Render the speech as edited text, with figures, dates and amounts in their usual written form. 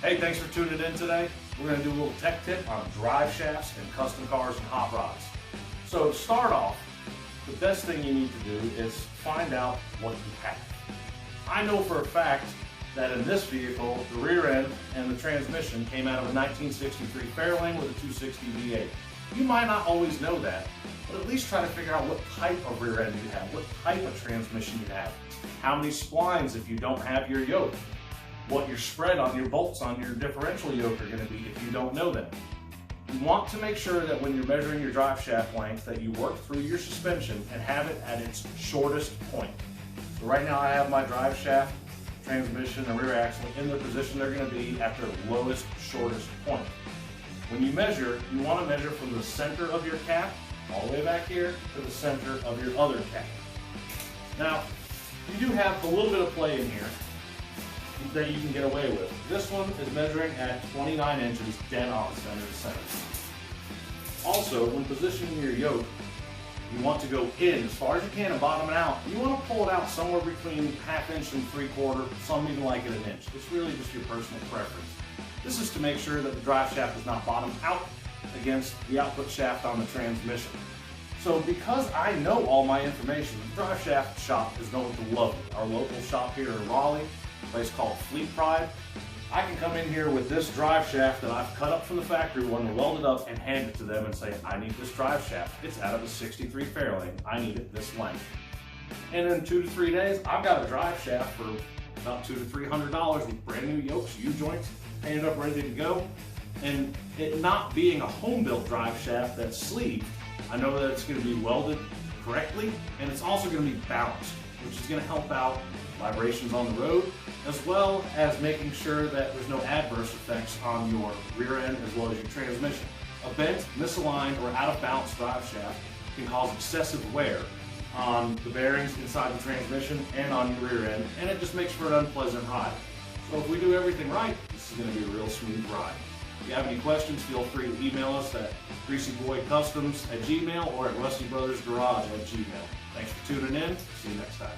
Hey, thanks for tuning in today. We're going to do a little tech tip on drive shafts and custom cars and hot rods. So to start off, the best thing you need to do is find out what you have. I know for a fact that in this vehicle, the rear end and the transmission came out of a 1963 Fairlane with a 260 V8. You might not always know that, but at least try to figure out what type of rear end you have, what type of transmission you have, how many splines if you don't have your yoke, what your spread on your bolts on your differential yoke are going to be if you don't know them. You want to make sure that when you're measuring your drive shaft length that you work through your suspension and have it at its shortest point. So right now I have my drive shaft, transmission, and rear axle in the position they're going to be at their lowest, shortest point. When you measure, you want to measure from the center of your cap all the way back here to the center of your other cap. Now, you do have a little bit of play in here that you can get away with. This one is measuring at 29 inches dead on center to center. Also, when positioning your yoke, you want to go in as far as you can and bottom it out. You want to pull it out somewhere between 1/2 inch and 3/4, some even like it 1 inch. It's really just your personal preference. This is to make sure that the drive shaft is not bottomed out against the output shaft on the transmission. So because I know all my information, the drive shaft shop is going to love it. Our local shop here in Raleigh, a place called Fleet Pride, I can come in here with this drive shaft that I've cut up from the factory one and welded up and hand it to them and say, I need this drive shaft. It's out of a 63 Fairlane. I need it this length. And in 2 to 3 days, I've got a drive shaft for about $200 to $300 with brand new yokes, U-joints, painted up, ready to go. And it not being a home-built drive shaft that's sleeved, I know that it's going to be welded correctly, and it's also going to be balanced, which is going to help out vibrations on the road, as well as making sure that there's no adverse effects on your rear end as well as your transmission. A bent, misaligned, or out of balance drive shaft can cause excessive wear on the bearings inside the transmission and on your rear end, and it just makes for an unpleasant ride. So if we do everything right, this is going to be a real smooth ride. If you have any questions, feel free to email us at greasyboycustoms@gmail or at rustybrothersgarage@gmail. Thanks for tuning in. See you next time.